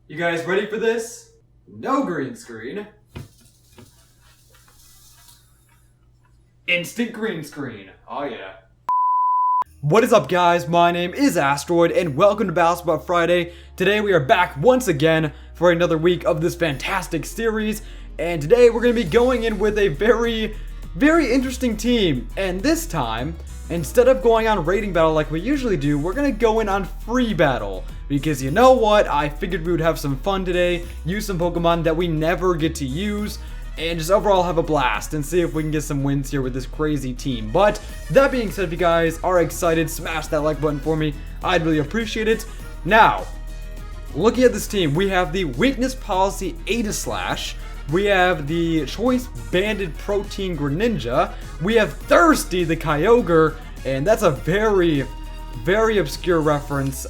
You guys ready for this? No green screen. Instant green screen. Oh yeah. What is up, guys? My name is Astroid and welcome to Basketball Friday. Today we are back once again for another week of this fantastic series, and today we're going to be going in with a very interesting team. And this time, instead of going on rating battle like we usually do, we're going to go in on free battle. Because you know what? I figured we would have some fun today, use some Pokemon that we never get to use, and just overall have a blast and see if we can get some wins here with this crazy team. But that being said, if you guys are excited, smash that like button for me. I'd really appreciate it. Now, looking at this team, we have the Weakness Policy Aegislash. We have the Choice Banded Protein Greninja. We have Thirsty the Kyogre, and that's a very obscure reference.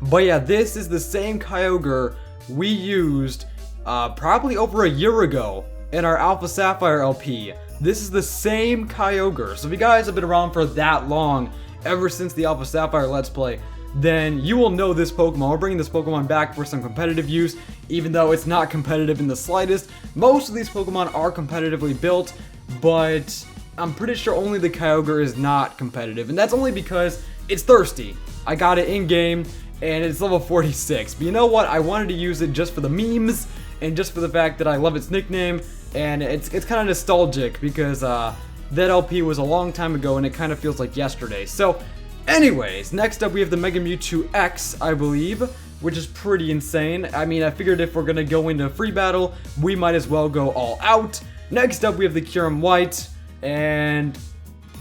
But yeah, this is the same Kyogre we used probably over a year ago in our Alpha Sapphire LP. This is the same Kyogre. So if you guys have been around for that long, ever since the Alpha Sapphire Let's Play, then you will know this Pokemon. We're bringing this Pokemon back for some competitive use, even though it's not competitive in the slightest. Most of these Pokemon are competitively built, but I'm pretty sure only the Kyogre is not competitive, and that's only because it's Thirsty. I got it in-game, and it's level 46. But you know what? I wanted to use it just for the memes, and just for the fact that I love its nickname, and it's kind of nostalgic, because that LP was a long time ago, and it kind of feels like yesterday. So, anyways, next up we have the Mega Mewtwo X, I believe, which is pretty insane. I mean, I figured if we're gonna go into free battle, we might as well go all out. Next up we have the Kyurem White, and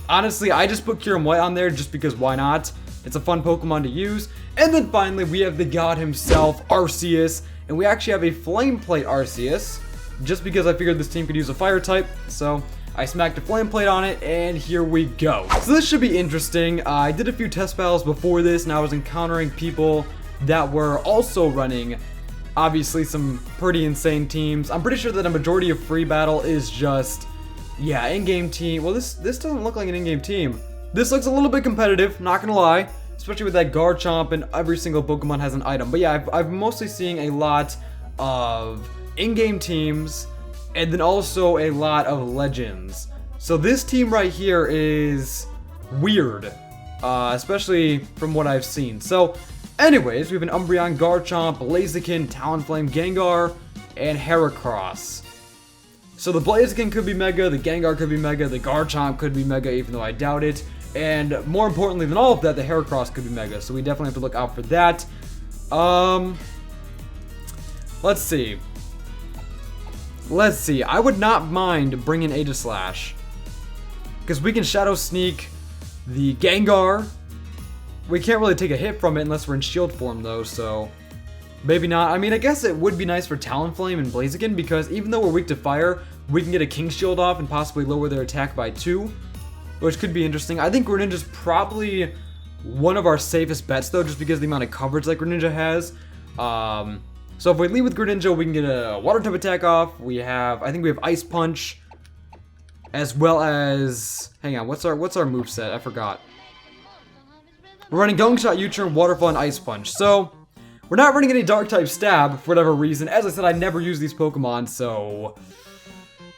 honestly, I just put Kyurem White on there just because why not? It's a fun Pokemon to use. And then finally, we have the god himself, Arceus. And we actually have a Flame Plate Arceus, just because I figured this team could use a fire type. So I smacked a Flame Plate on it, and here we go. So this should be interesting. I did a few test battles before this, and I was encountering people that were also running, obviously, some pretty insane teams. I'm pretty sure that a majority of free battle is just, yeah, in-game team. Well, this doesn't look like an in-game team. This looks a little bit competitive, not gonna lie. Especially with that Garchomp, and every single Pokemon has an item. But yeah, I'm mostly seeing a lot of in-game teams, and then also a lot of legends. So this team right here is weird, especially from what I've seen. So anyways, we have an Umbreon, Garchomp, Blaziken, Talonflame, Gengar, and Heracross. So the Blaziken could be Mega, the Gengar could be Mega, the Garchomp could be Mega, even though I doubt it. And more importantly than all of that, the Heracross could be Mega, so we definitely have to look out for that. Let's see. I would not mind bringing Aegislash, because we can Shadow Sneak the Gengar. We can't really take a hit from it unless we're in shield form, though, so maybe not. I mean, I guess it would be nice for Talonflame and Blaziken, because even though we're weak to fire, we can get a King Shield off and possibly lower their attack by 2. Which could be interesting. I think Greninja's probably one of our safest bets, though, just because of the amount of coverage that Greninja has. So if we lead with Greninja, we can get a Water type attack off. I think we have Ice Punch, as well as, hang on, what's our moveset? I forgot. We're running Gong Shot, U-Turn, Waterfall, and Ice Punch. So we're not running any Dark type Stab for whatever reason. As I said, I never use these Pokemon, so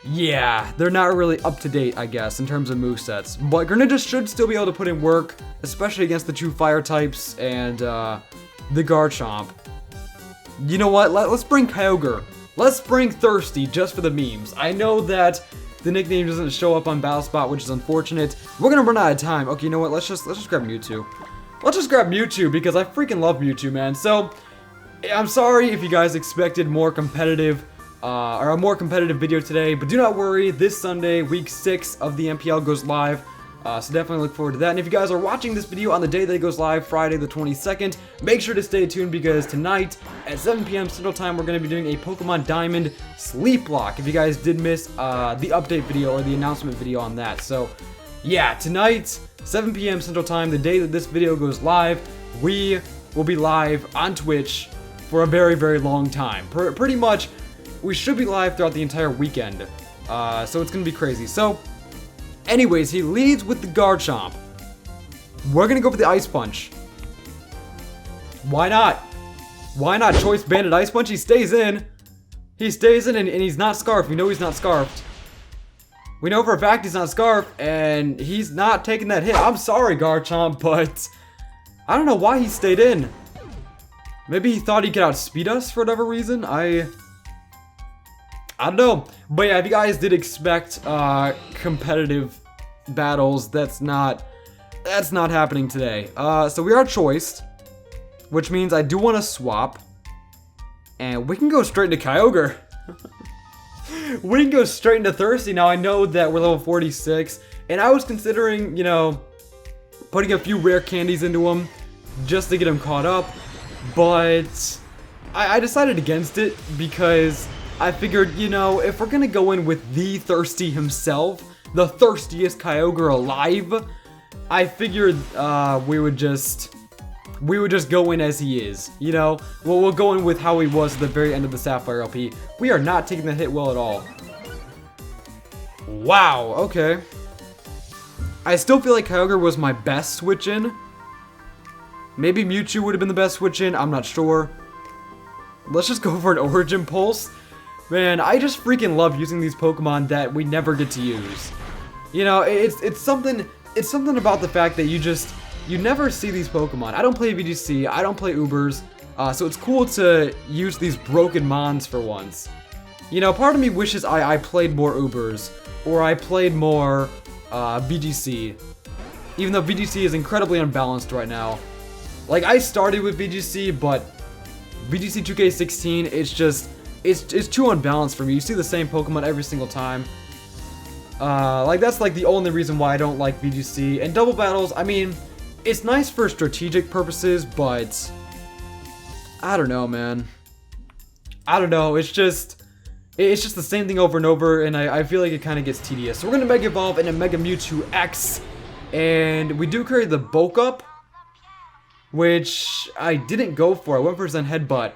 yeah, they're not really up to date, I guess, in terms of movesets. But Greninja should still be able to put in work, especially against the 2 fire types and the Garchomp. You know what? Let's bring Kyogre. Let's bring Thirsty just for the memes. I know that the nickname doesn't show up on BattleSpot, which is unfortunate. We're gonna run out of time. Okay, you know what? Let's just grab Mewtwo. Let's just grab Mewtwo because I freaking love Mewtwo, man. So I'm sorry if you guys expected more competitive. Or a more competitive video today, but do not worry, this Sunday, week 6 of the MPL goes live, so definitely look forward to that. And if you guys are watching this video on the day that it goes live, Friday the 22nd, make sure to stay tuned, because tonight at 7 p.m. Central Time, we're going to be doing a Pokemon Diamond Sleep Lock, if you guys did miss the update video or the announcement video on that. So yeah, tonight, 7 p.m. Central Time, the day that this video goes live, we will be live on Twitch for a very long time. Pretty much, we should be live throughout the entire weekend, so it's gonna be crazy. So, anyways, he leads with the Garchomp. We're gonna go for the Ice Punch. Why not? Why not Choice Banded Ice Punch? He stays in. He stays in and he's not Scarfed. We know he's not Scarfed. We know for a fact he's not Scarfed and he's not taking that hit. I'm sorry, Garchomp, but I don't know why he stayed in. Maybe he thought he could outspeed us for whatever reason. I don't know. But yeah, if you guys did expect competitive battles, that's not happening today. So we are choiced, which means I do want to swap. And we can go straight into Kyogre. We can go straight into Thirsty. Now I know that we're level 46, and I was considering, you know, putting a few rare candies into him just to get him caught up. But I decided against it because I figured, you know, if we're gonna go in with the Thirsty himself, the thirstiest Kyogre alive, I figured we would just go in as he is, you know? We'll go in with how he was at the very end of the Sapphire LP. We are not taking the hit well at all. Wow, okay. I still feel like Kyogre was my best switch in. Maybe Mewtwo would have been the best switch in, I'm not sure. Let's just go for an Origin Pulse. Man, I just freaking love using these Pokemon that we never get to use. You know, it's something about the fact that you never see these Pokemon. I don't play VGC, I don't play Ubers, so it's cool to use these broken Mons for once. You know, part of me wishes I played more Ubers, or I played more VGC, even though VGC is incredibly unbalanced right now. Like, I started with VGC, but VGC 2K16, it's too unbalanced for me. You see the same Pokemon every single time. Like, that's like the only reason why I don't like VGC. And double battles, I mean, it's nice for strategic purposes, but I don't know, man. I don't know, it's just the same thing over and over, and I feel like it kind of gets tedious. So we're gonna Mega Evolve into Mega Mewtwo X, and we do carry the Bulk Up, which I didn't go for. I went for Zen Headbutt,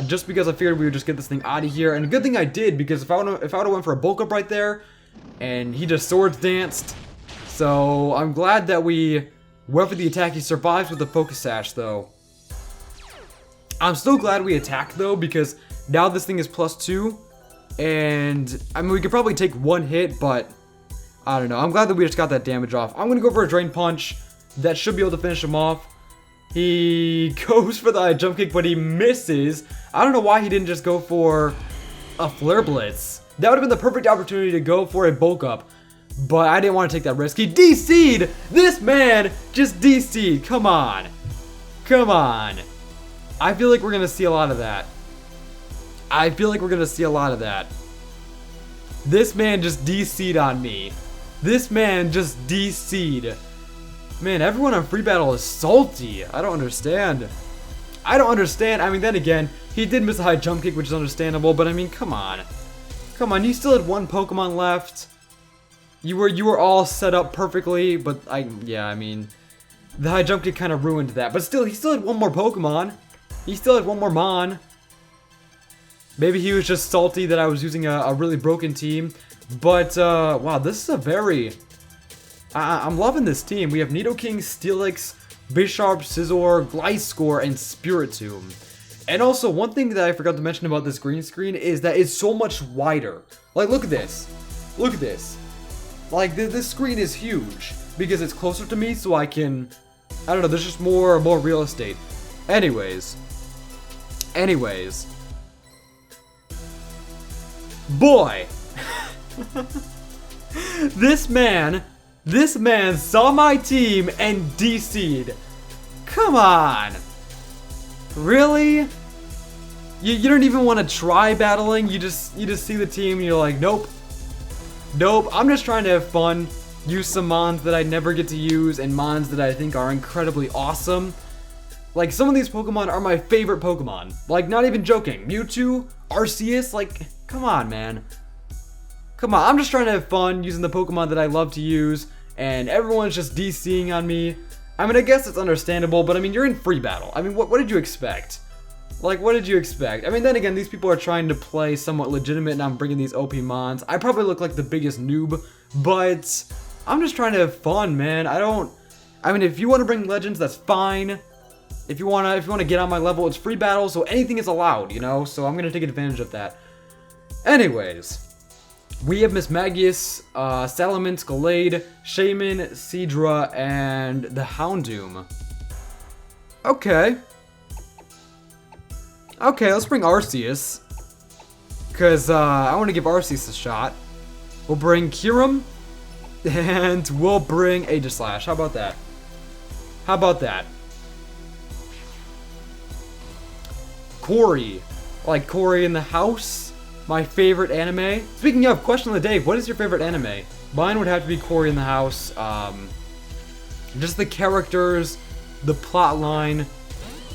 just because I figured we would just get this thing out of here. And a good thing I did, because if I would have went for a Bulk Up right there, and he just Swords Danced, so I'm glad that we went for the attack. He survives with the Focus Sash, though. I'm still glad we attacked, though, because now this thing is +2, and I mean, we could probably take one hit, but I don't know. I'm glad that we just got that damage off. I'm gonna go for a Drain Punch. That should be able to finish him off. He goes for the high jump kick, but he misses. I don't know why he didn't just go for a Flare Blitz. That would have been the perfect opportunity to go for a Bulk Up, but I didn't want to take that risk. He DC'd! This man just DC'd. Come on. Come on. I feel like we're going to see a lot of that. I feel like we're going to see a lot of that. This man just DC'd on me. This man just DC'd. Man, everyone on Free Battle is salty. I don't understand. I don't understand. I mean, then again, he did miss a high jump kick, which is understandable, but I mean, come on. Come on, you still had one Pokemon left. You were all set up perfectly, but yeah, I mean, the high jump kick kind of ruined that. But still, he still had one more Pokemon. He still had one more Mon. Maybe he was just salty that I was using a really broken team. But, wow, this is a very... I'm loving this team. We have Nidoking, Steelix, Bisharp, Scizor, Gliscor, and Spiritomb. And also, one thing that I forgot to mention about this green screen is that it's so much wider. Like, look at this. Look at this. Like, this screen is huge because it's closer to me, so I can... I don't know, there's just more real estate. Anyways. Boy! This man saw my team and DC'd. Come on! Really? You don't even want to try battling? You just see the team and you're like, nope. Nope, I'm just trying to have fun, use some Mons that I never get to use, and Mons that I think are incredibly awesome. Like, some of these Pokemon are my favorite Pokemon. Like, not even joking. Mewtwo, Arceus, like, come on, man. Come on, I'm just trying to have fun using the Pokemon that I love to use, and everyone's just DCing on me. I mean, I guess it's understandable, but I mean, you're in Free Battle. I mean, what did you expect? Like, what did you expect? I mean, then again, these people are trying to play somewhat legitimate, and I'm bringing these OP Mons. I probably look like the biggest noob, but I'm just trying to have fun, man. I mean, if you want to bring Legends, that's fine. If you wanna get on my level, it's free battle, so anything is allowed, you know? So I'm gonna take advantage of that. Anyways. We have Miss Magius, Salamence, Gallade, Shaman, Seadra, and the Houndoom. Okay. Okay, let's bring Arceus. Because, I want to give Arceus a shot. We'll bring Kyurem. And we'll bring Aegislash. How about that? How about that? Corey. Like Corey in the House. My favorite anime. Speaking of, question of the day, what is your favorite anime? Mine would have to be Corey in the House. Just the characters, the plot line.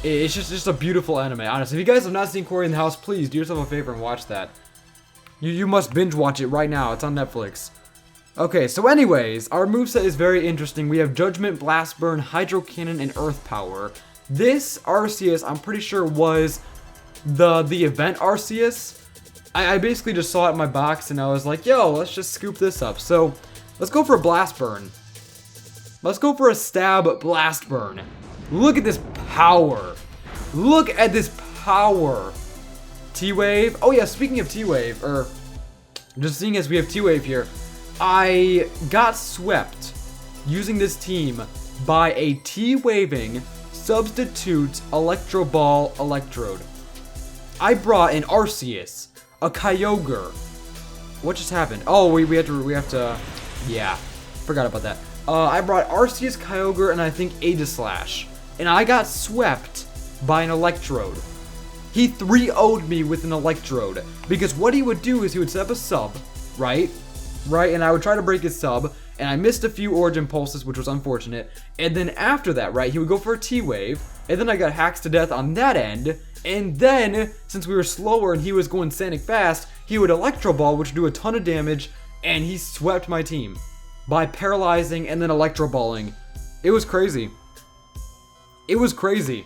It's just a beautiful anime, honestly. If you guys have not seen Corey in the House, please do yourself a favor and watch that. You must binge watch it right now. It's on Netflix. Okay, so anyways, our moveset is very interesting. We have Judgment, Blast Burn, Hydro Cannon, and Earth Power. This Arceus, I'm pretty sure, was the event Arceus. I basically just saw it in my box and I was like, yo, let's just scoop this up. So, let's go for a Blast Burn. Let's go for a Stab Blast Burn. Look at this power. Look at this power. T-Wave. Oh yeah, speaking of T-Wave, or just seeing as we have T-Wave here, I got swept using this team by a T-Waving substitute Electro Ball Electrode. I brought an Arceus, a Kyogre. What just happened? Oh, we have to, yeah, forgot about that. I brought Arceus, Kyogre, and I think Aegislash. And I got swept by an Electrode. He 3-0'd me with an Electrode. Because what he would do is he would set up a sub, right? Right, and I would try to break his sub. And I missed a few Origin Pulses, which was unfortunate. And then after that, right, he would go for a T-Wave. And then I got hacks to death on that end. And then, since we were slower and he was going Sonic fast, he would Electro Ball, which would do a ton of damage. And he swept my team by paralyzing and then Electro Balling. It was crazy. It was crazy.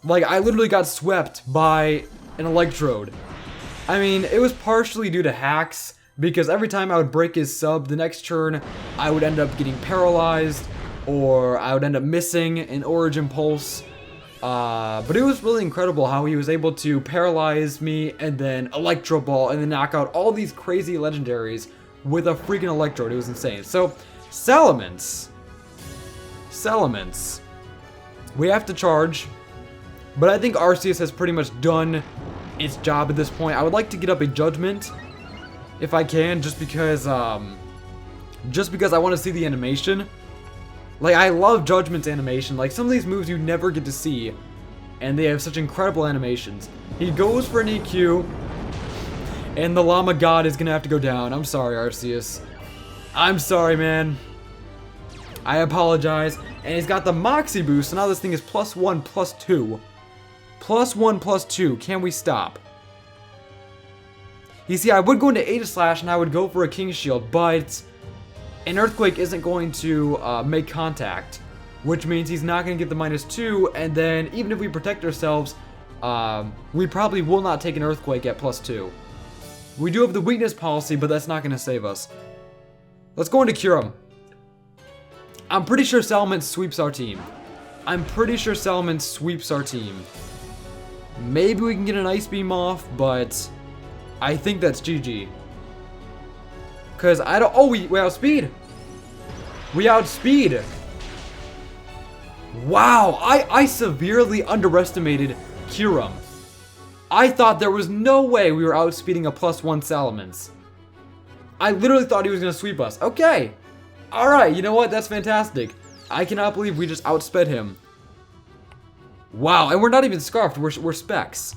Like, I literally got swept by an Electrode. I mean, it was partially due to hacks, because every time I would break his sub, the next turn, I would end up getting paralyzed, or I would end up missing an Origin Pulse. But it was really incredible how he was able to paralyze me, and then Electro Ball, and then knock out all these crazy legendaries with a freaking Electrode. It was insane. So, Salamence. We have to charge, but I think Arceus has pretty much done its job at this point. I would like to get up a Judgment, if I can, just because I want to see the animation. Like, I love Judgment's animation. Like, some of these moves you never get to see, and they have such incredible animations. He goes for an EQ, and the Llama God is gonna have to go down. I'm sorry, Arceus. I'm sorry, man. I apologize. And he's got the Moxie boost, so now this thing is +1, +2. +1, +2. Can we stop? You see, I would go into Aegislash and I would go for a King Shield, but an Earthquake isn't going to make contact, which means he's not going to get the -2, and then even if we protect ourselves, we probably will not take an Earthquake at +2. We do have the weakness policy, but that's not going to save us. Let's go into Kyurem. I'm pretty sure Salamence sweeps our team. Maybe we can get an Ice Beam off, but I think that's GG. Because I don't... Oh, we outspeed. We outspeed. Wow, I severely underestimated Kyurem. I thought there was no way we were outspeeding a +1 Salamence. I literally thought he was going to sweep us. Okay. Alright, you know what? That's fantastic. I cannot believe we just outsped him. Wow, and we're not even Scarfed. We're Specs.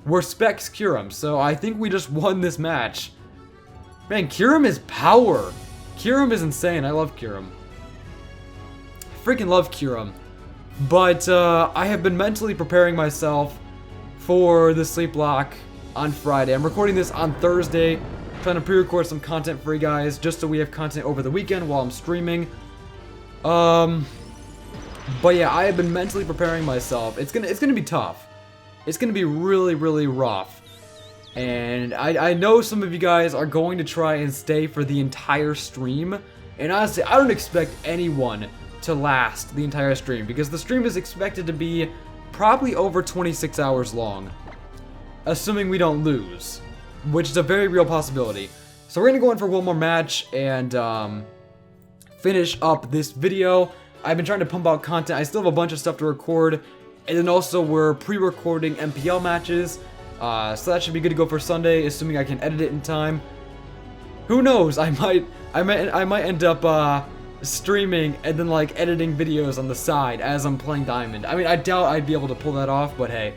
We're Specs Kyurem, so I think we just won this match. Man, Kyurem is power. Kyurem is insane. I love Kyurem. I freaking love Kyurem. But I have been mentally preparing myself for the sleep block on Friday. I'm recording this on Thursday. Trying to pre-record some content for you guys, just so we have content over the weekend while I'm streaming. But yeah, I have been mentally preparing myself. It's gonna be tough. It's gonna be really, really rough. And I know some of you guys are going to try and stay for the entire stream. And honestly, I don't expect anyone to last the entire stream, because the stream is expected to be probably over 26 hours long, assuming we don't lose, which is a very real possibility. So we're gonna go in for one more match and finish up this video. I've been trying to pump out content. I still have a bunch of stuff to record, and then also we're pre-recording MPL matches, so that should be good to go for Sunday, assuming I can edit it in time. Who knows? I might end up streaming and then like editing videos on the side as I'm playing Diamond. I mean, I doubt I'd be able to pull that off, but hey.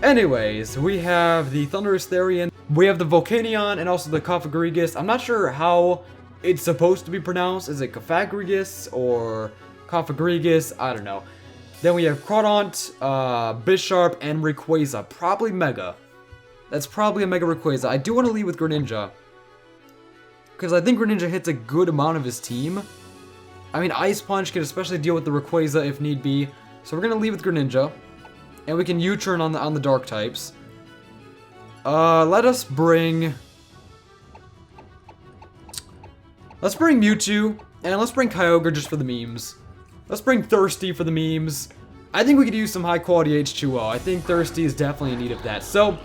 Anyways, we have the Thunderous Therian, we have the Volcanion, and also the Cofagrigus. I'm not sure how it's supposed to be pronounced. Is it Cofagrigus or Cofagrigus? I don't know. Then we have Crawdaunt, Bisharp, and Rayquaza. Probably Mega. That's probably a Mega Rayquaza. I do want to lead with Greninja, because I think Greninja hits a good amount of his team. I mean, Ice Punch can especially deal with the Rayquaza if need be. So we're going to lead with Greninja. And we can U-turn on the Dark types. Let's bring Mewtwo, and let's bring Kyogre just for the memes. Let's bring Thirsty for the memes. I think we could use some high quality H2O. I think Thirsty is definitely in need of that. So,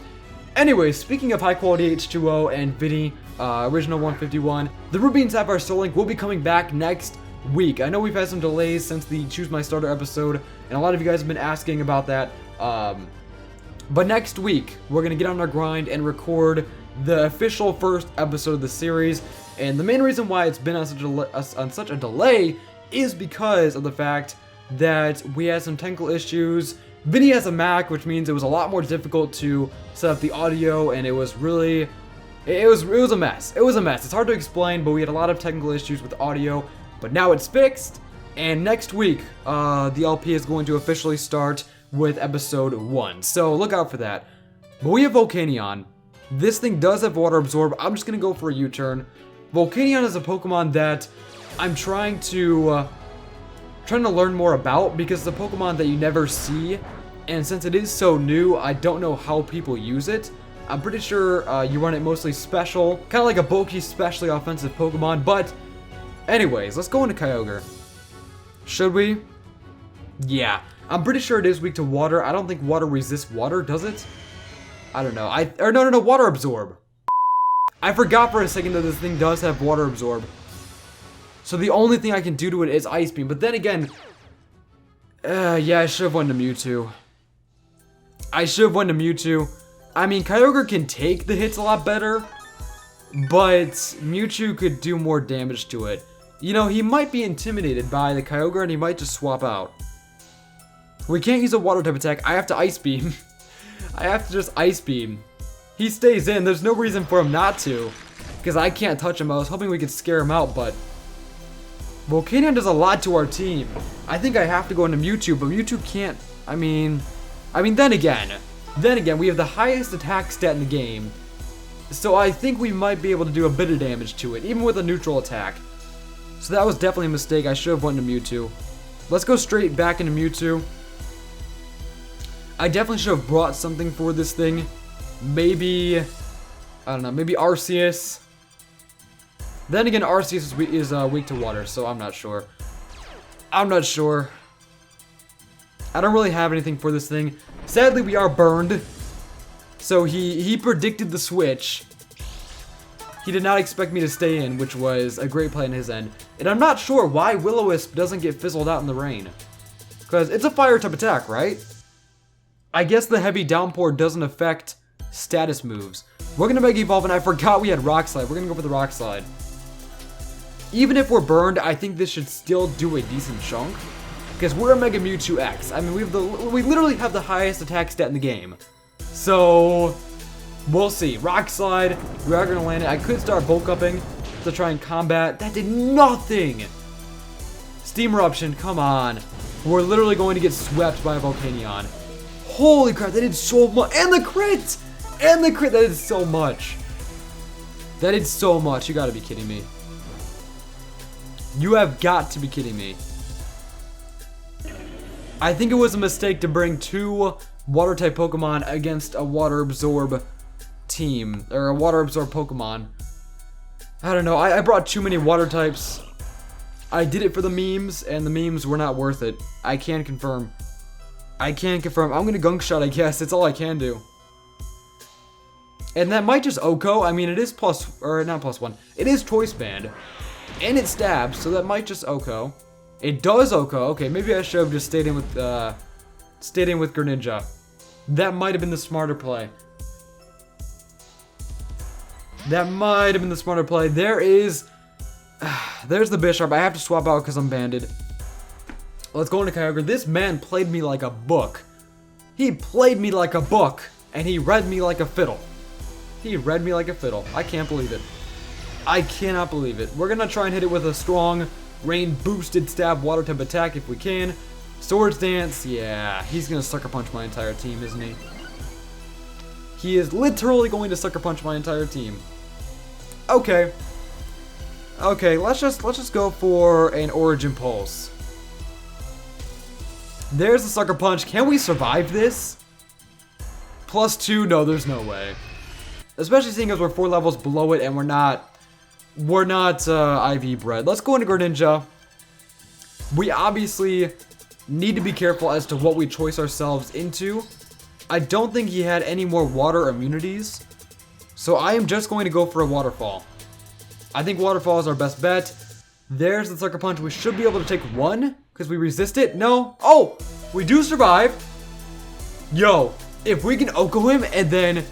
anyway, speaking of high quality H2O and Vinny, Original 151, the Ruby and Sapphire Soul Link will be coming back next week. I know we've had some delays since the Choose My Starter episode, and a lot of you guys have been asking about that. But next week, we're going to get on our grind and record the official first episode of the series. And the main reason why it's been on such a delay is because of the fact that we had some technical issues. Vinny has a Mac, which means it was a lot more difficult to set up the audio, and it was really, it was a mess. It was a mess. It's hard to explain, but we had a lot of technical issues with audio, but now it's fixed. And next week, the LP is going to officially start with episode 1, so look out for that. But we have Volcanion. This thing does have Water Absorb. I'm just gonna go for a U-turn. Volcanion is a Pokemon that I'm trying to learn more about, because it's a Pokemon that you never see, and since it is so new, I don't know how people use it. I'm pretty sure you run it mostly special, kind of like a bulky, specially offensive Pokemon. But anyways, let's go into Kyogre. Should we? Yeah. I'm pretty sure it is weak to water. I don't think water resists water, does it? I don't know. No, Water Absorb. I forgot for a second that this thing does have Water Absorb. So the only thing I can do to it is Ice Beam. But then again, yeah, I should have went to Mewtwo. I mean, Kyogre can take the hits a lot better, but Mewtwo could do more damage to it. You know, he might be intimidated by the Kyogre, and he might just swap out. We can't use a water type attack. I have to Ice Beam. I have to just Ice Beam. He stays in. There's no reason for him not to, because I can't touch him. I was hoping we could scare him out, but Volcanion does a lot to our team. I think I have to go into Mewtwo, but Mewtwo can't. I mean, then again, we have the highest attack stat in the game, so I think we might be able to do a bit of damage to it, even with a neutral attack. So that was definitely a mistake. I should have went into Mewtwo. Let's go straight back into Mewtwo. I definitely should have brought something for this thing. Maybe, I don't know, maybe Arceus. Then again, Arceus is weak to water, so I'm not sure. I don't really have anything for this thing. Sadly, we are burned. So he predicted the switch. He did not expect me to stay in, which was a great play on his end. And I'm not sure why Will-O-Wisp doesn't get fizzled out in the rain. Because it's a fire type attack, right? I guess the heavy downpour doesn't affect status moves. We're going to Mega Evolve, and I forgot we had Rock Slide. We're going to go for the Rock Slide. Even if we're burned, I think this should still do a decent chunk, because we're a Mega Mewtwo X. I mean, we literally have the highest attack stat in the game. So we'll see. Rock Slide, we are going to land it. I could start Bulk Upping to try and combat. That did nothing! Steam Eruption, come on. We're literally going to get swept by a Volcanion. Holy crap, that did so much. And the crit! And the crit, that did so much. That did so much. You gotta be kidding me. You have got to be kidding me. I think it was a mistake to bring 2 water type Pokemon against a water absorb team, or a water absorb Pokemon. I don't know, I brought too many water types. I did it for the memes, and the memes were not worth it. I can confirm. I'm gonna gunk shot, I guess. It's all I can do. And that might just OHKO. I mean, it is not +1. It is choice band. And it stabs, so that might just OHKO. It does OHKO. Okay, maybe I should have just stayed in with Greninja. That might have been the smarter play. There's the Bishop. I have to swap out because I'm banded. Let's go into Kyogre. This man played me like a book. He played me like a book, and he read me like a fiddle. I can't believe it. I cannot believe it. We're going to try and hit it with a strong, rain-boosted stab water type attack if we can. Swords Dance, yeah. He's going to Sucker Punch my entire team, isn't he? He is literally going to Sucker Punch my entire team. Okay. Okay, let's just go for an Origin Pulse. There's the Sucker Punch. Can we survive this? +2? No, there's no way. Especially seeing as we're 4 levels below it and we're not IV bred. Let's go into Greninja. We obviously need to be careful as to what we choice ourselves into. I don't think he had any more water immunities, so I am just going to go for a Waterfall. I think Waterfall is our best bet. There's the Sucker Punch. We should be able to take 1 because we resist it. No. Oh, we do survive. Yo, if we can OHKO him and then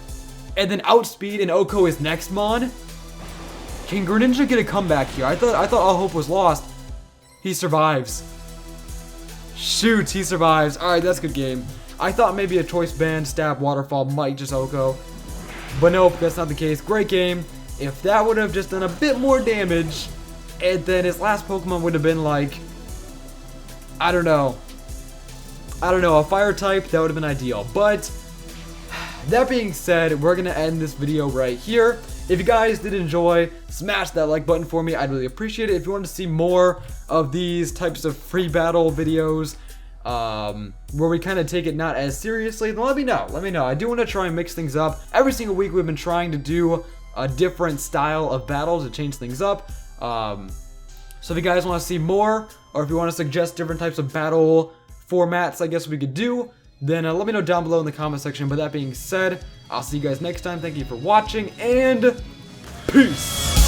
outspeed and OHKO his next Mon, can Greninja get a comeback here? I thought all hope was lost. He survives. Shoot, he survives. All right, that's a good game. I thought maybe a choice band stab waterfall might just OHKO, but nope, that's not the case. Great game. If that would have just done a bit more damage, and then his last Pokemon would have been like, I don't know, a fire type, that would have been ideal. But that being said, we're gonna end this video right here. If you guys did enjoy, smash that like button for me. I'd really appreciate it. If you want to see more of these types of free battle videos, where we kind of take it not as seriously, then let me know. I do want to try and mix things up. Every single week we've been trying to do a different style of battles to change things up. So if you guys want to see more, or if you want to suggest different types of battle formats I guess we could do, then let me know down below in the comment section. But that being said, I'll see you guys next time. Thank you for watching, and peace!